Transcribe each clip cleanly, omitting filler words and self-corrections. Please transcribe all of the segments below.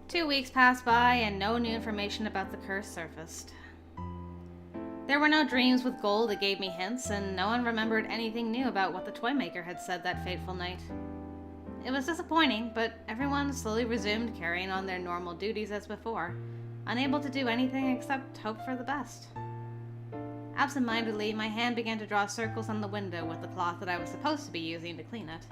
2 weeks passed by and no new information about the curse surfaced. There were no dreams with gold that gave me hints, and no one remembered anything new about what the toy maker had said that fateful night. It was disappointing, but everyone slowly resumed carrying on their normal duties as before, unable to do anything except hope for the best. Absent-mindedly, my hand began to draw circles on the window with the cloth that I was supposed to be using to clean it.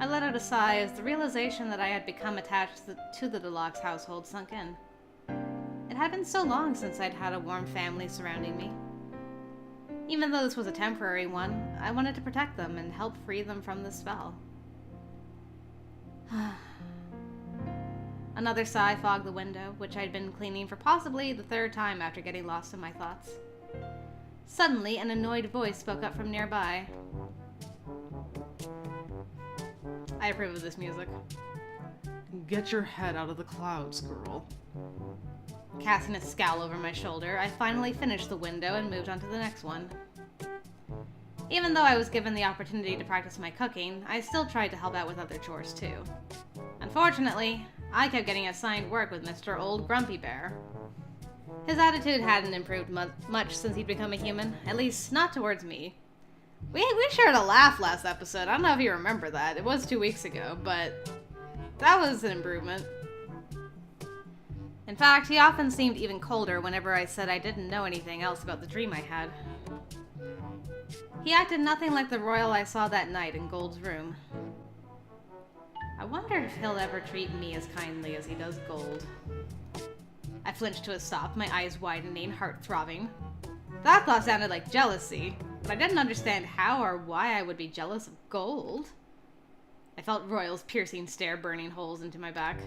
I let out a sigh as the realization that I had become attached to the Deluxe household sunk in. It had been so long since I'd had a warm family surrounding me. Even though this was a temporary one, I wanted to protect them and help free them from the spell. Another sigh fogged the window, which I'd been cleaning for possibly the third time after getting lost in my thoughts. Suddenly, an annoyed voice spoke up from nearby. I approve of this music. Get your head out of the clouds, girl. Casting a scowl over my shoulder, I finally finished the window and moved on to the next one. Even though I was given the opportunity to practice my cooking, I still tried to help out with other chores too. Unfortunately, I kept getting assigned work with Mr. Old Grumpy Bear. His attitude hadn't improved much since he'd become a human, at least not towards me. We shared a laugh last episode. I don't know if you remember that. It was 2 weeks ago, but that was an improvement. In fact, he often seemed even colder whenever I said I didn't know anything else about the dream I had. He acted nothing like the royal I saw that night in Gold's room. I wonder if he'll ever treat me as kindly as he does Gold. I flinched to a stop, my eyes widening, heart throbbing. That thought sounded like jealousy, but I didn't understand how or why I would be jealous of Gold. I felt Royal's piercing stare burning holes into my back.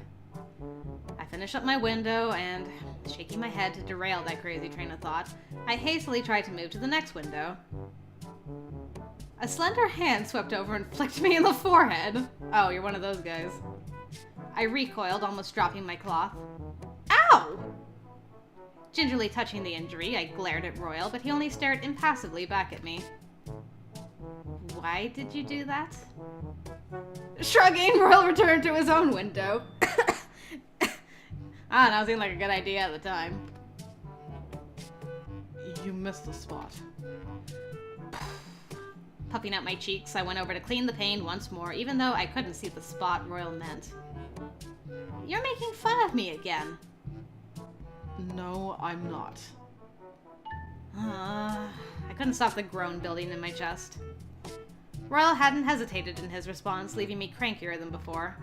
I finished up my window and, shaking my head to derail that crazy train of thought, I hastily tried to move to the next window. A slender hand swept over and flicked me in the forehead. Oh, you're one of those guys. I recoiled, almost dropping my cloth. Ow! Gingerly touching the injury, I glared at Royal, but he only stared impassively back at me. Why did you do that? Shrugging, Royal returned to his own window. I don't know, it seemed like a good idea at the time. You missed the spot. Puffing out my cheeks, I went over to clean the pain once more, even though I couldn't see the spot Royal meant. You're making fun of me again. No, I'm not. I couldn't stop the groan building in my chest. Royal hadn't hesitated in his response, leaving me crankier than before.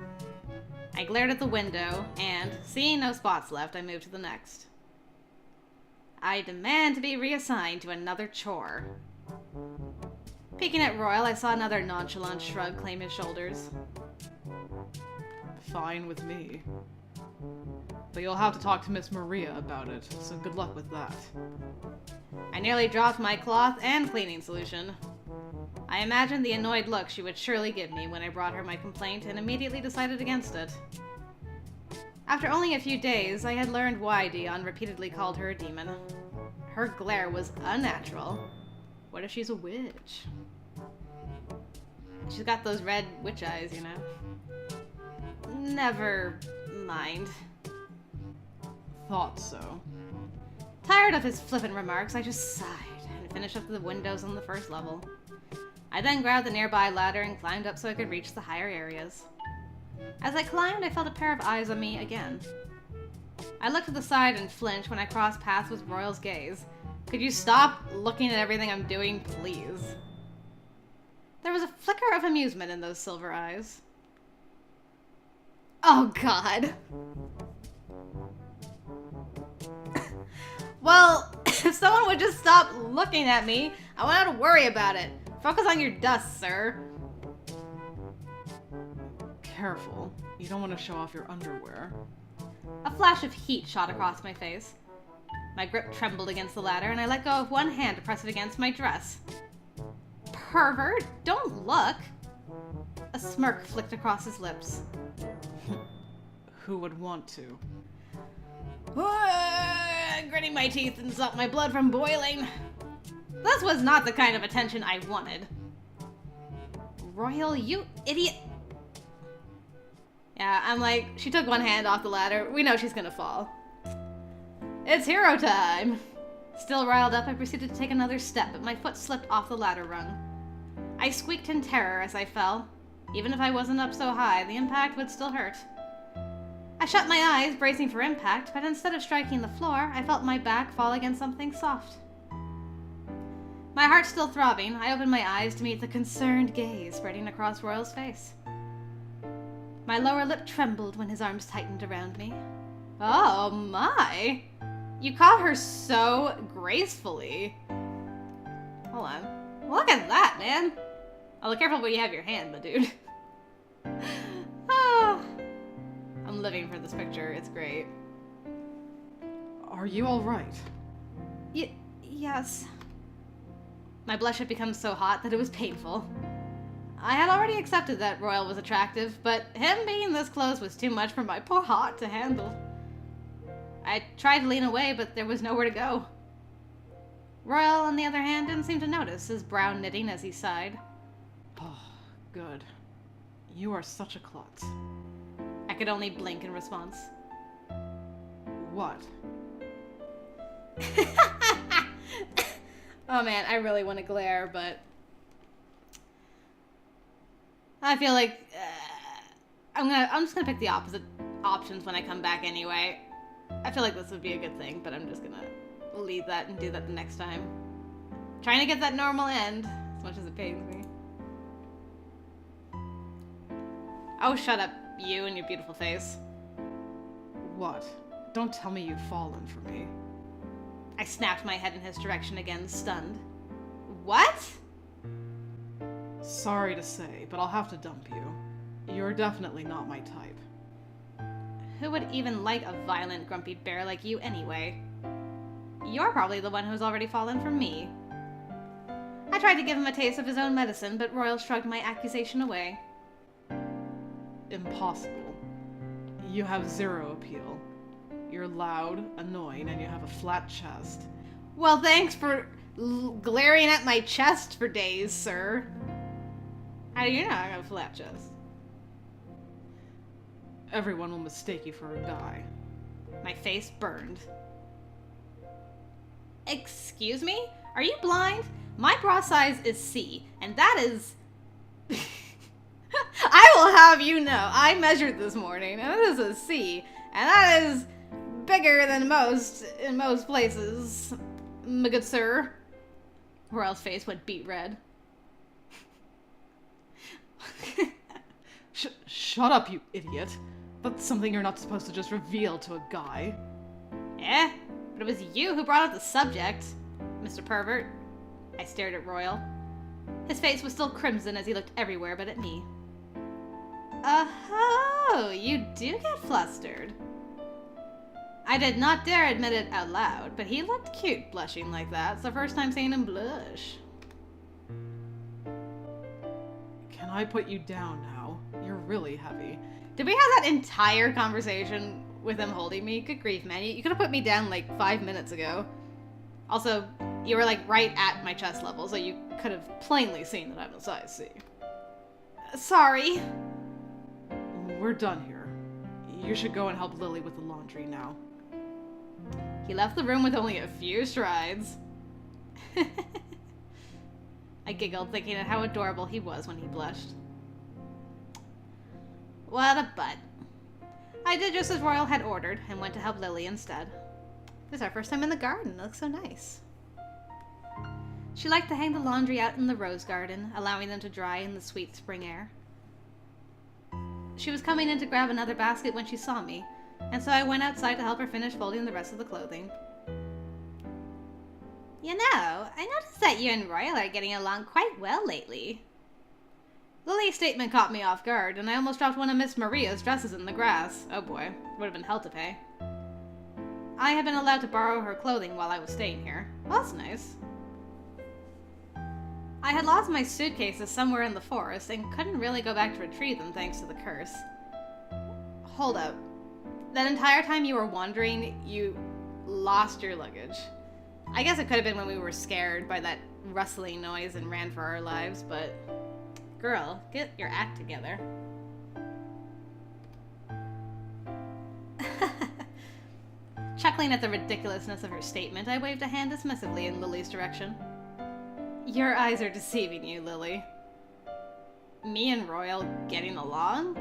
I glared at the window, and, seeing no spots left, I moved to the next. I demand to be reassigned to another chore. Peeking at Royal, I saw another nonchalant shrug claim his shoulders. Fine with me. But you'll have to talk to Miss Maria about it, so good luck with that. I nearly dropped my cloth and cleaning solution. I imagined the annoyed look she would surely give me when I brought her my complaint and immediately decided against it. After only a few days, I had learned why Dion repeatedly called her a demon. Her glare was unnatural. What if she's a witch? She's got those red witch eyes, you know. Never mind. Thought so. Tired of his flippant remarks, I just sighed and finished up the windows on the first level. I then grabbed the nearby ladder and climbed up so I could reach the higher areas. As I climbed, I felt a pair of eyes on me again. I looked to the side and flinched when I crossed paths with Royal's gaze. Could you stop looking at everything I'm doing, please? There was a flicker of amusement in those silver eyes. Oh, God. Well, if someone would just stop looking at me, I wouldn't have to worry about it. Focus on your dust, sir. Careful. You don't want to show off your underwear. A flash of heat shot across my face. My grip trembled against the ladder, and I let go of one hand to press it against my dress. Pervert, don't look! A smirk flicked across his lips. Who would want to? Gritting my teeth and stopped my blood from boiling. This was not the kind of attention I wanted. Royal, you idiot. Yeah, I'm like, she took one hand off the ladder. We know she's gonna fall. It's hero time! Still riled up, I proceeded to take another step, but my foot slipped off the ladder rung. I squeaked in terror as I fell. Even if I wasn't up so high, the impact would still hurt. I shut my eyes, bracing for impact, but instead of striking the floor, I felt my back fall against something soft. My heart still throbbing, I opened my eyes to meet the concerned gaze spreading across Royal's face. My lower lip trembled when his arms tightened around me. Oh my! You caught her so gracefully. Hold on. Look at that, man! Oh, look careful where you have your hand, my dude. Ah. I'm living for this picture. It's great. Are you alright? Yes. My blush had become so hot that it was painful. I had already accepted that Royal was attractive, but him being this close was too much for my poor heart to handle. I tried to lean away, but there was nowhere to go. Royal, on the other hand, didn't seem to notice, his brow knitting as he sighed. Oh, good. You are such a klutz. I could only blink in response. What? Oh man, I really want to glare, but I feel like I'm just gonna pick the opposite options when I come back anyway. I feel like this would be a good thing, but I'm just gonna leave that and do that the next time. Trying to get that normal end, as much as it pains me. Oh, shut up, you and your beautiful face. What? Don't tell me you've fallen for me. I snapped my head in his direction again, stunned. What? Sorry to say, but I'll have to dump you. You're definitely not my type. Who would even like a violent, grumpy bear like you anyway? You're probably the one who's already fallen for me. I tried to give him a taste of his own medicine, but Royal shrugged my accusation away. Impossible. You have zero appeal. You're loud, annoying, and you have a flat chest. Well, thanks for glaring at my chest for days, sir. How do you know I have a flat chest? Everyone will mistake you for a guy. My face burned. Excuse me? Are you blind? My bra size is C, and that is... I will have you know, I measured this morning, and it is a C, and that is bigger than most in most places, my good sir. Royal's face went beet red. Shut up, you idiot. That's something you're not supposed to just reveal to a guy. Eh? But it was you who brought up the subject, Mr. Pervert. I stared at Royal. His face was still crimson as he looked everywhere but at me. Oh, you do get flustered. I did not dare admit it out loud, but he looked cute blushing like that. It's the first time seeing him blush. Can I put you down now? You're really heavy. Did we have that entire conversation with him holding me? Good grief, man. You could have put me down like 5 minutes ago. Also, you were like right at my chest level, so you could have plainly seen that I'm a size C. Sorry. We're done here. You should go and help Lillie with the laundry now. He left the room with only a few strides. I giggled, thinking of how adorable he was when he blushed. What a butt. I did just as Royal had ordered, and went to help Lillie instead. This is our first time in the garden. It looks so nice. She liked to hang the laundry out in the rose garden, allowing them to dry in the sweet spring air. She was coming in to grab another basket when she saw me, and so I went outside to help her finish folding the rest of the clothing. You know, I noticed that you and Royal are getting along quite well lately. Lillie's statement caught me off guard, and I almost dropped one of Miss Maria's dresses in the grass. Oh boy, would have been hell to pay. I had been allowed to borrow her clothing while I was staying here. Well, that's nice. I had lost my suitcases somewhere in the forest and couldn't really go back to retrieve them thanks to the curse. Hold up. That entire time you were wandering, you lost your luggage. I guess it could have been when we were scared by that rustling noise and ran for our lives, but... Girl, get your act together. Chuckling at the ridiculousness of her statement, I waved a hand dismissively in Lillie's direction. Your eyes are deceiving you, Lillie. Me and Royal getting along?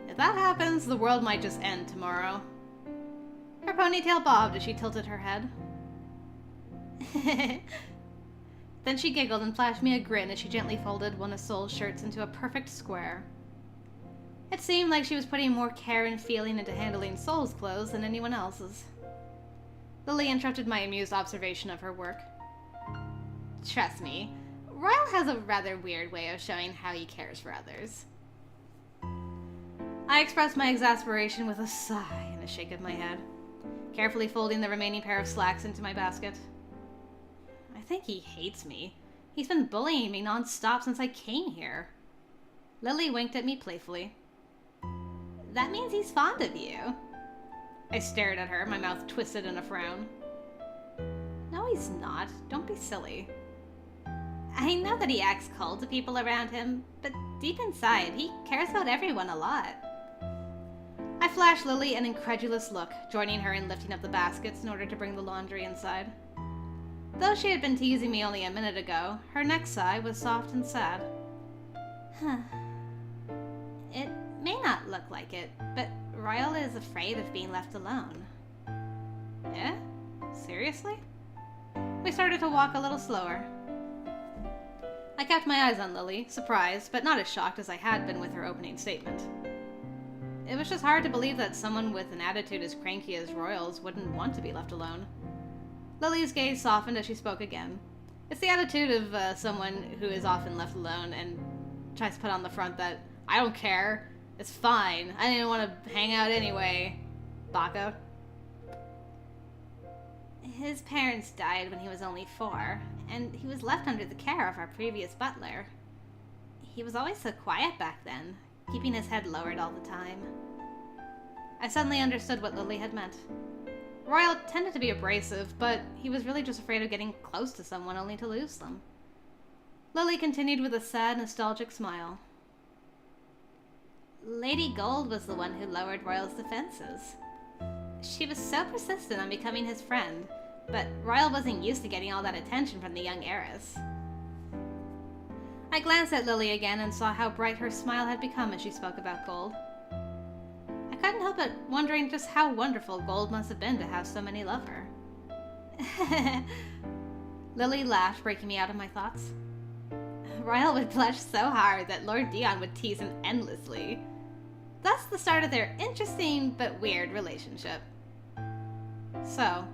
If that happens, the world might just end tomorrow. Her ponytail bobbed as she tilted her head. Then she giggled and flashed me a grin as she gently folded one of Saul's shirts into a perfect square. It seemed like she was putting more care and feeling into handling Saul's clothes than anyone else's. Lillie interrupted my amused observation of her work. Trust me, Royal has a rather weird way of showing how he cares for others. I expressed my exasperation with a sigh and a shake of my head, carefully folding the remaining pair of slacks into my basket. I think he hates me. He's been bullying me non-stop since I came here. Lillie winked at me playfully. That means he's fond of you. I stared at her, my mouth twisted in a frown. No, he's not. Don't be silly. I know that he acts cold to people around him, but deep inside, he cares about everyone a lot. I flashed Lillie an incredulous look, joining her in lifting up the baskets in order to bring the laundry inside. Though she had been teasing me only a minute ago, her next sigh was soft and sad. It may not look like it, but Royal is afraid of being left alone. Eh? Seriously? We started to walk a little slower. I kept my eyes on Lillie, surprised, but not as shocked as I had been with her opening statement. It was just hard to believe that someone with an attitude as cranky as Royal's wouldn't want to be left alone. Lillie's gaze softened as she spoke again. It's the attitude of someone who is often left alone and tries to put on the front that, I don't care, it's fine, I didn't want to hang out anyway. Baka. His parents died when he was only 4, and he was left under the care of our previous butler. He was always so quiet back then, keeping his head lowered all the time. I suddenly understood what Lillie had meant. Royal tended to be abrasive, but he was really just afraid of getting close to someone only to lose them. Lillie continued with a sad, nostalgic smile. Lady Gold was the one who lowered Royal's defenses. She was so persistent on becoming his friend, but Royal wasn't used to getting all that attention from the young heiress. I glanced at Lillie again and saw how bright her smile had become as she spoke about Gold. I couldn't help but wondering just how wonderful Gold must have been to have so many love her. Lillie laughed, breaking me out of my thoughts. Royal would blush so hard that Lord Dion would tease him endlessly. That's the start of their interesting but weird relationship. So,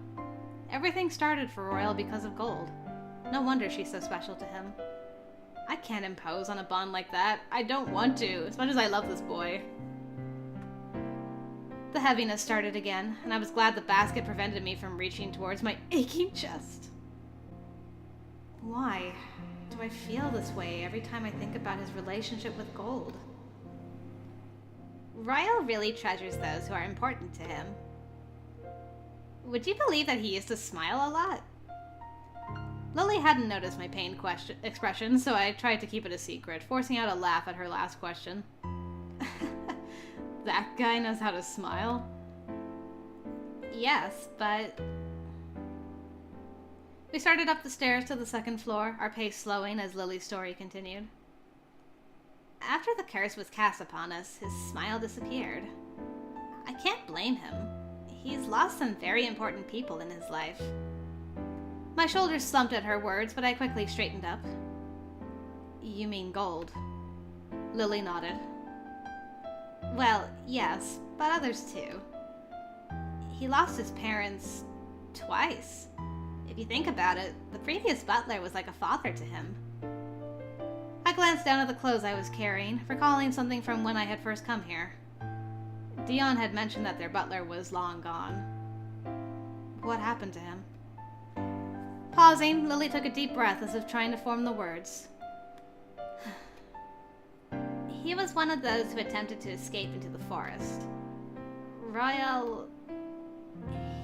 everything started for Royal because of Gold. No wonder she's so special to him. I can't impose on a bond like that. I don't want to, as much as I love this boy. The heaviness started again, and I was glad the basket prevented me from reaching towards my aching chest. Why do I feel this way every time I think about his relationship with Gold? Royal really treasures those who are important to him. Would you believe that he used to smile a lot? Lillie hadn't noticed my pained expression, so I tried to keep it a secret, forcing out a laugh at her last question. That guy knows how to smile? Yes, but... We started up the stairs to the second floor, our pace slowing as Lillie's story continued. After the curse was cast upon us, his smile disappeared. I can't blame him. He's lost some very important people in his life. My shoulders slumped at her words, but I quickly straightened up. You mean Gold? Lillie nodded. Well, yes, but others too. He lost his parents twice. If you think about it, the previous butler was like a father to him. I glanced down at the clothes I was carrying, recalling something from when I had first come here. Dion had mentioned that their butler was long gone. What happened to him? Pausing, Lillie took a deep breath as if trying to form the words. He was one of those who attempted to escape into the forest. Royal...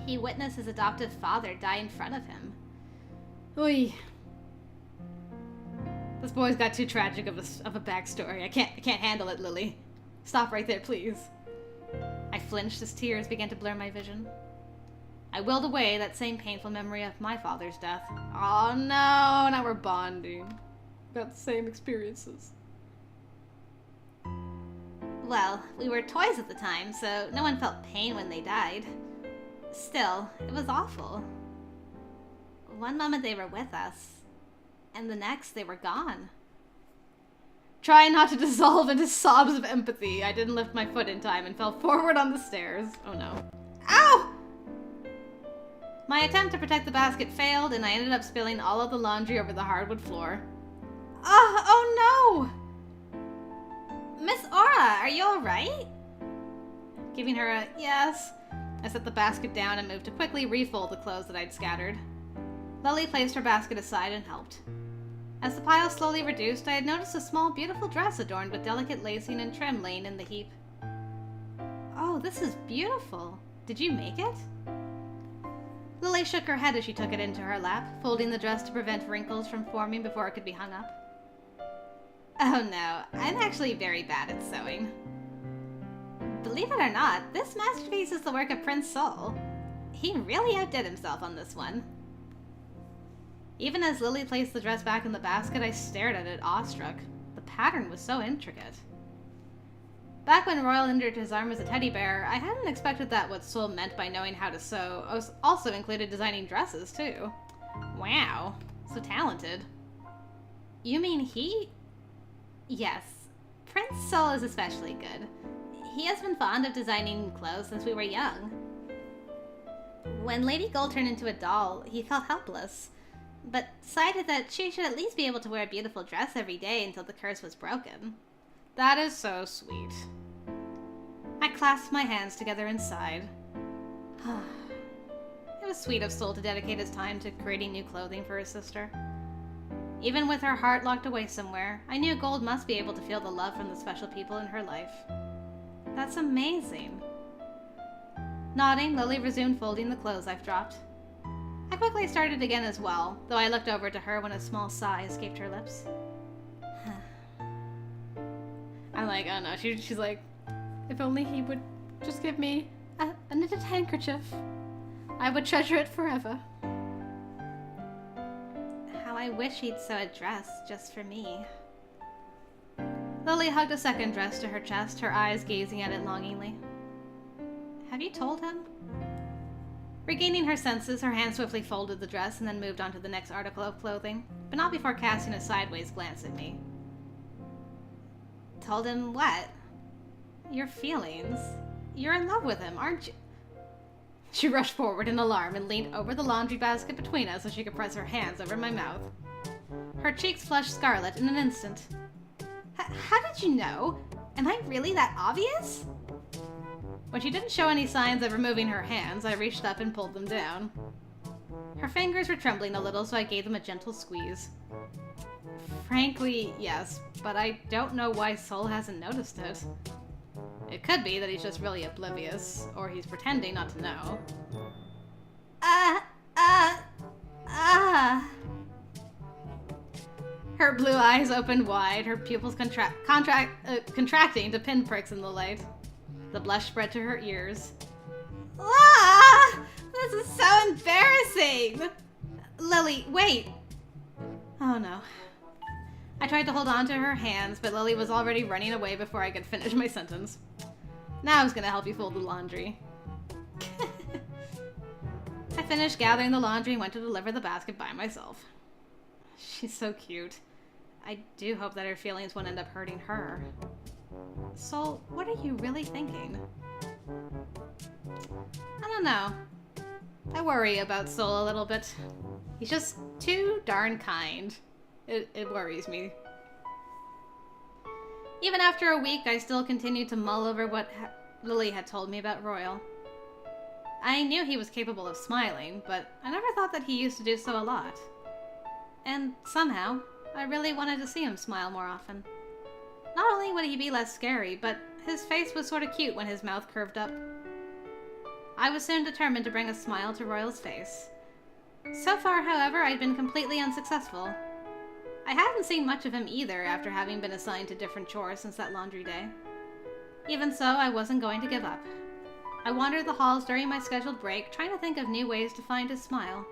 He witnessed his adoptive father die in front of him. Oy. This boy's got too tragic of a backstory. I can't handle it, Lillie. Stop right there, please. I flinched as tears began to blur my vision. I willed away that same painful memory of my father's death. Oh no, now we're bonding. Got the same experiences. Well, we were toys at the time, so no one felt pain when they died. Still, it was awful. One moment they were with us, and the next they were gone. Trying not to dissolve into sobs of empathy, I didn't lift my foot in time and fell forward on the stairs. Oh no. Ow! My attempt to protect the basket failed, and I ended up spilling all of the laundry over the hardwood floor. Oh no! Miss Aura, are you alright? Giving her a yes, I set the basket down and moved to quickly refold the clothes that I'd scattered. Lillie placed her basket aside and helped. As the pile slowly reduced, I had noticed a small, beautiful dress adorned with delicate lacing and trim laying in the heap. Oh, this is beautiful. Did you make it? Lillie shook her head as she took it into her lap, folding the dress to prevent wrinkles from forming before it could be hung up. Oh no, I'm actually very bad at sewing. Believe it or not, this masterpiece is the work of Prince Saul. He really outdid himself on this one. Even as Lillie placed the dress back in the basket, I stared at it, awestruck. The pattern was so intricate. Back when Royal entered his arm as a teddy bear, I hadn't expected that what Saul meant by knowing how to sew also included designing dresses, too. Wow, so talented. You mean he? Yes, Prince Saul is especially good. He has been fond of designing clothes since we were young. When Lady Gold turned into a doll, he felt helpless, but decided that she should at least be able to wear a beautiful dress every day until the curse was broken. That is so sweet. I clasped my hands together and sighed. It was sweet of Saul to dedicate his time to creating new clothing for his sister. Even with her heart locked away somewhere, I knew Gold must be able to feel the love from the special people in her life. That's amazing. Nodding, Lillie resumed folding the clothes I've dropped. I quickly started again as well, though I looked over to her when a small sigh escaped her lips. I'm like, oh no, she's like, if only he would just give me a knitted handkerchief. I would treasure it forever. How I wish he'd sew a dress just for me. Lillie hugged a second dress to her chest, her eyes gazing at it longingly. Have you told him? Regaining her senses, her hand swiftly folded the dress and then moved on to the next article of clothing, but not before casting a sideways glance at me. Told him what? Your feelings. You're in love with him, aren't you? She rushed forward in alarm and leaned over the laundry basket between us so she could press her hands over my mouth. Her cheeks flushed scarlet in an instant. How did you know? Am I really that obvious? When she didn't show any signs of removing her hands, I reached up and pulled them down. Her fingers were trembling a little, so I gave them a gentle squeeze. Frankly, yes, but I don't know why Saul hasn't noticed it. It could be that he's just really oblivious, or he's pretending not to know. Her blue eyes opened wide, her pupils contracting to pinpricks in the light. The blush spread to her ears. This is so embarrassing! Lillie, wait! Oh no. I tried to hold on to her hands, but Lillie was already running away before I could finish my sentence. Now I was gonna help you fold the laundry. I finished gathering the laundry and went to deliver the basket by myself. She's so cute. I do hope that her feelings won't end up hurting her. Saul, what are you really thinking? I don't know. I worry about Saul a little bit. He's just too darn kind. It worries me. Even after a week, I still continued to mull over what Lillie had told me about Royal. I knew he was capable of smiling, but I never thought that he used to do so a lot. And somehow, I really wanted to see him smile more often. Not only would he be less scary, but his face was sort of cute when his mouth curved up. I was soon determined to bring a smile to Royal's face. So far, however, I'd been completely unsuccessful. I hadn't seen much of him either after having been assigned to different chores since that laundry day. Even so, I wasn't going to give up. I wandered the halls during my scheduled break, trying to think of new ways to find his smile.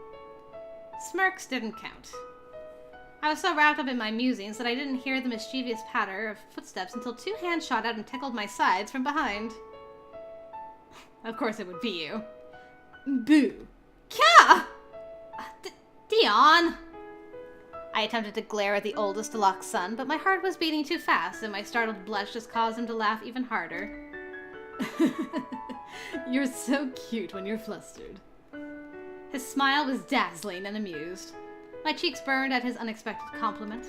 Smirks didn't count. I was so wrapped up in my musings that I didn't hear the mischievous patter of footsteps until 2 hands shot out and tickled my sides from behind. Of course it would be you. Boo. Kya! Dion! I attempted to glare at the oldest Deluxe son, but my heart was beating too fast, and my startled blush just caused him to laugh even harder. You're so cute when you're flustered. His smile was dazzling and amused. My cheeks burned at his unexpected compliment.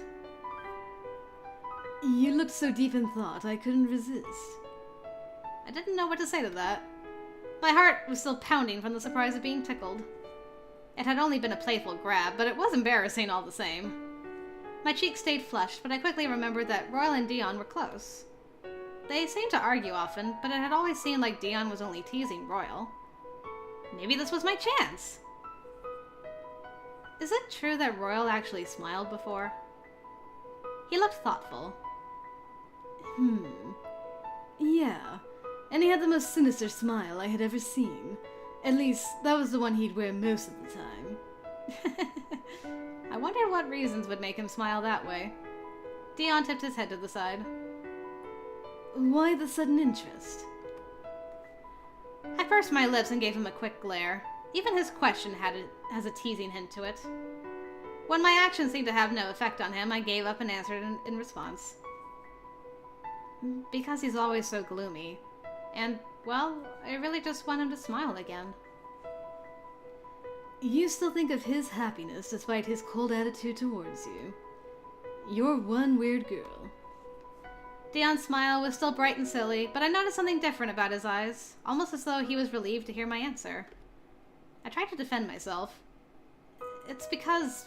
You looked so deep in thought, I couldn't resist. I didn't know what to say to that. My heart was still pounding from the surprise of being tickled. It had only been a playful grab, but it was embarrassing all the same. My cheeks stayed flushed, but I quickly remembered that Royal and Dion were close. They seemed to argue often, but it had always seemed like Dion was only teasing Royal. Maybe this was my chance. Is it true that Royal actually smiled before? He looked thoughtful. Yeah, and he had the most sinister smile I had ever seen. At least, that was the one he'd wear most of the time. I wondered what reasons would make him smile that way. Dion tipped his head to the side. Why the sudden interest? I pursed my lips and gave him a quick glare. Even his question has a teasing hint to it. When my actions seemed to have no effect on him, I gave up and answered in response. Because he's always so gloomy. And, well, I really just want him to smile again. You still think of his happiness despite his cold attitude towards you. You're one weird girl. Dion's smile was still bright and silly, but I noticed something different about his eyes, almost as though he was relieved to hear my answer. I tried to defend myself. It's because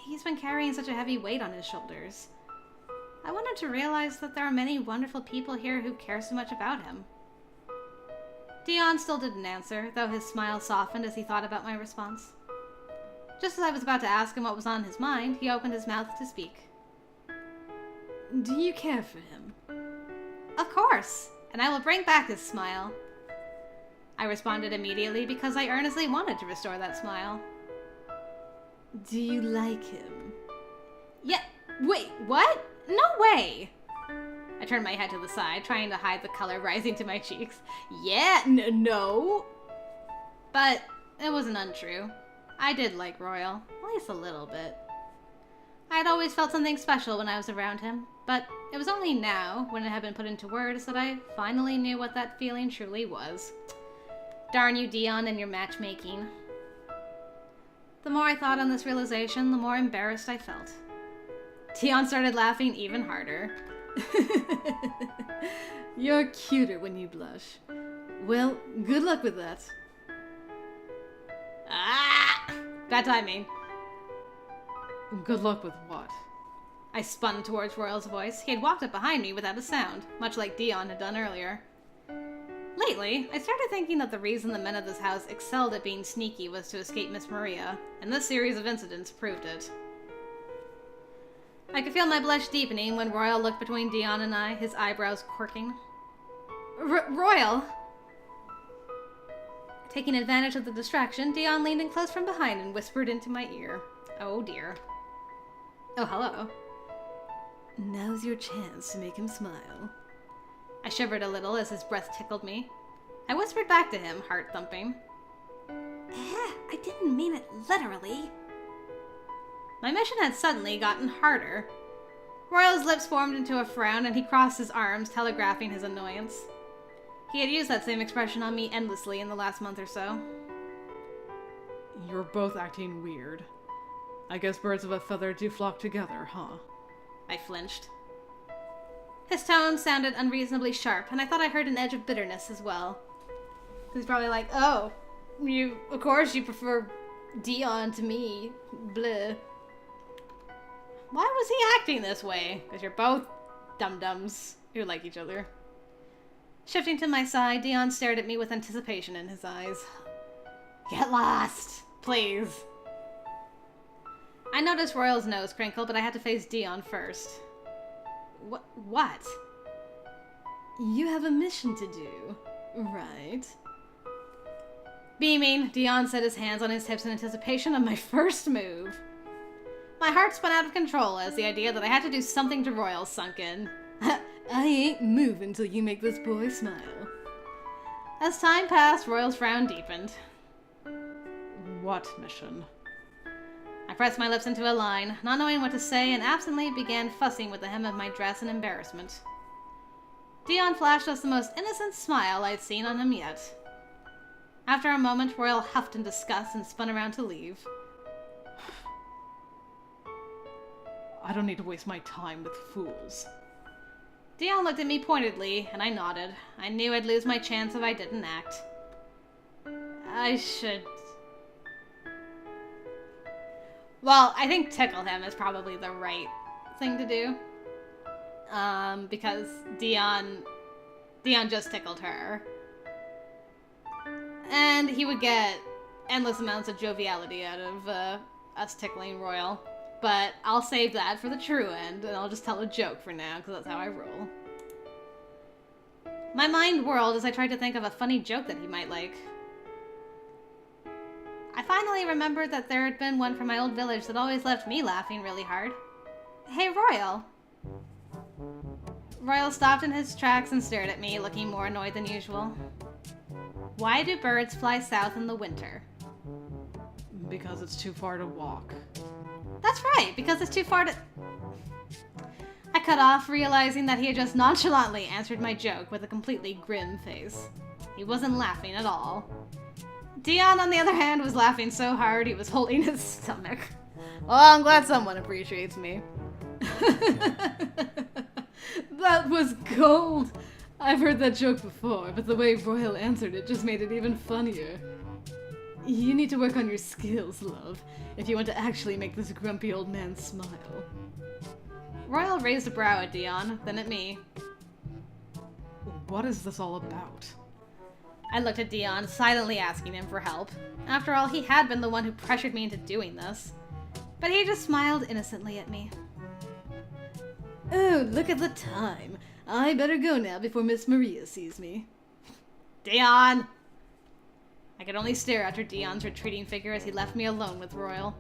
he's been carrying such a heavy weight on his shoulders. I want him to realize that there are many wonderful people here who care so much about him. Dion still didn't answer, though his smile softened as he thought about my response. Just as I was about to ask him what was on his mind, he opened his mouth to speak. Do you care for him? Of course, and I will bring back his smile. I responded immediately because I earnestly wanted to restore that smile. Do you like him? Yeah, wait, what? No way! I turned my head to the side, trying to hide the color rising to my cheeks. Yeah, no! But it wasn't untrue. I did like Royal, at least a little bit. I had always felt something special when I was around him, but it was only now, when it had been put into words, that I finally knew what that feeling truly was. Darn you, Dion, and your matchmaking. The more I thought on this realization, the more embarrassed I felt. Dion started laughing even harder. You're cuter when you blush. Well, good luck with that. Ah! Bad timing. Good luck with what? I spun towards Royal's voice. He had walked up behind me without a sound, much like Dion had done earlier. Lately, I started thinking that the reason the men of this house excelled at being sneaky was to escape Miss Maria, and this series of incidents proved it. I could feel my blush deepening when Royal looked between Dion and I, his eyebrows quirking. Royal! Taking advantage of the distraction, Dion leaned in close from behind and whispered into my ear. Oh dear. Oh, hello. Now's your chance to make him smile. I shivered a little as his breath tickled me. I whispered back to him, heart thumping. I didn't mean it literally. My mission had suddenly gotten harder. Royal's lips formed into a frown and he crossed his arms, telegraphing his annoyance. He had used that same expression on me endlessly in the last month or so. You're both acting weird. I guess birds of a feather do flock together, huh? I flinched. His tone sounded unreasonably sharp, and I thought I heard an edge of bitterness as well. He's probably like, oh, of course you prefer Dion to me, bleh. Why was he acting this way? Because you're both dum-dums who like each other. Shifting to my side, Dion stared at me with anticipation in his eyes. Get lost, please. I noticed Royal's nose crinkle, but I had to face Dion first. What? You have a mission to do. Right. Beaming, Dion set his hands on his hips in anticipation of my first move. My heart spun out of control as the idea that I had to do something to Royal sunk in. I ain't moving till you make this boy smile. As time passed, Royal's frown deepened. What mission? I pressed my lips into a line, not knowing what to say, and absently began fussing with the hem of my dress in embarrassment. Dion flashed us the most innocent smile I'd seen on him yet. After a moment, Royal huffed in disgust and spun around to leave. I don't need to waste my time with fools. Dion looked at me pointedly, and I nodded. I knew I'd lose my chance if I didn't act. I should... Well, I think tickle him is probably the right thing to do. Because Dion just tickled her. And he would get endless amounts of joviality out of us tickling Royal. But I'll save that for the true end, and I'll just tell a joke for now, because that's how I roll. My mind whirled as I tried to think of a funny joke that he might like. I finally remembered that there had been one from my old village that always left me laughing really hard. Hey, Royal. Royal stopped in his tracks and stared at me, looking more annoyed than usual. Why do birds fly south in the winter? Because it's too far to walk. That's right, because it's too far to... I cut off, realizing that he had just nonchalantly answered my joke with a completely grim face. He wasn't laughing at all. Dion, on the other hand, was laughing so hard he was holding his stomach. Well, I'm glad someone appreciates me. That was gold! I've heard that joke before, but the way Royal answered it just made it even funnier. You need to work on your skills, love, if you want to actually make this grumpy old man smile. Royal raised a brow at Dion, then at me. What is this all about? I looked at Dion, silently asking him for help. After all, he had been the one who pressured me into doing this. But he just smiled innocently at me. Oh, look at the time. I better go now before Miss Maria sees me. Dion! I could only stare after Dion's retreating figure as he left me alone with Royal.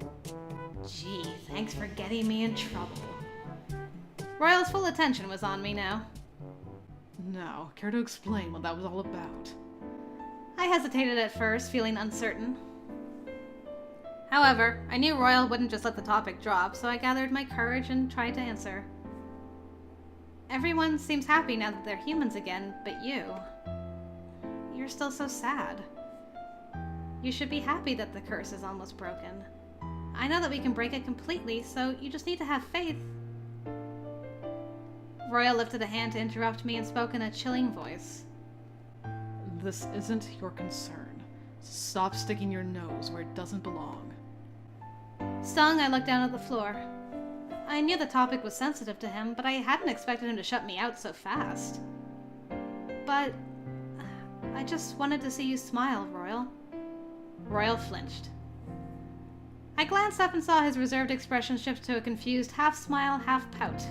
Gee, thanks for getting me in trouble. Royal's full attention was on me now. Now, care to explain what that was all about? I hesitated at first, feeling uncertain. However, I knew Royal wouldn't just let the topic drop, so I gathered my courage and tried to answer. Everyone seems happy now that they're humans again, but you. You're still so sad. You should be happy that the curse is almost broken. I know that we can break it completely, so you just need to have faith. Royal lifted a hand to interrupt me and spoke in a chilling voice. This isn't your concern. Stop sticking your nose where it doesn't belong. Stung, I looked down at the floor. I knew the topic was sensitive to him, but I hadn't expected him to shut me out so fast. But I just wanted to see you smile, Royal. Royal flinched. I glanced up and saw his reserved expression shift to a confused half-smile, half-pout.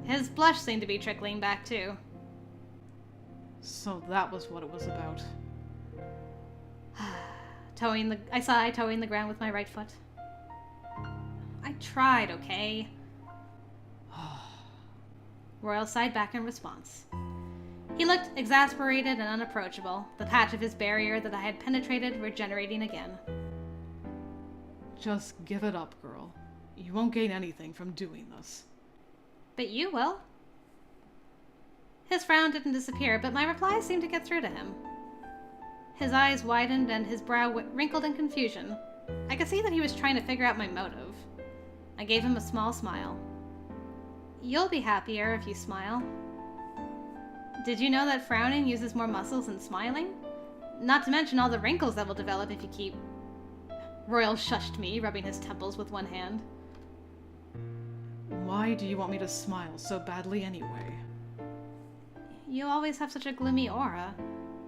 His blush seemed to be trickling back, too. So that was what it was about. I sighed, toeing the ground with my right foot. I tried, okay? Royal sighed back in response. He looked exasperated and unapproachable, the patch of his barrier that I had penetrated regenerating again. Just give it up, girl. You won't gain anything from doing this. But you will. His frown didn't disappear, but my reply seemed to get through to him. His eyes widened and his brow wrinkled in confusion. I could see that he was trying to figure out my motive. I gave him a small smile. You'll be happier if you smile. Did you know that frowning uses more muscles than smiling? Not to mention all the wrinkles that will develop if you keep... Royal shushed me, rubbing his temples with one hand. Why do you want me to smile so badly anyway? You always have such a gloomy aura,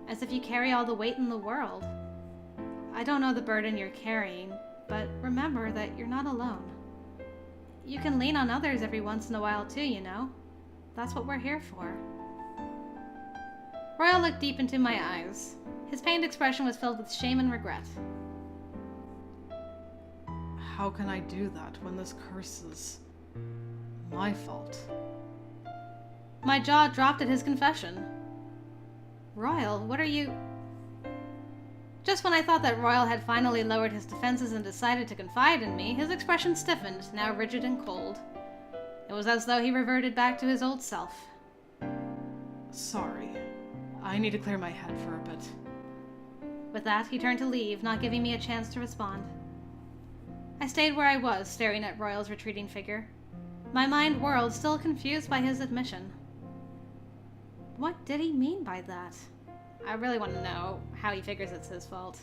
as if you carry all the weight in the world. I don't know the burden you're carrying, but remember that you're not alone. You can lean on others every once in a while too, you know. That's what we're here for. Royal looked deep into my eyes. His pained expression was filled with shame and regret. How can I do that when this curse is my fault? My jaw dropped at his confession. Royal, what are you... Just when I thought that Royal had finally lowered his defenses and decided to confide in me, his expression stiffened, now rigid and cold. It was as though he reverted back to his old self. Sorry. I need to clear my head for a bit. With that, he turned to leave, not giving me a chance to respond. I stayed where I was, staring at Royal's retreating figure. My mind whirled, still confused by his admission. What did he mean by that? I really want to know how he figures it's his fault.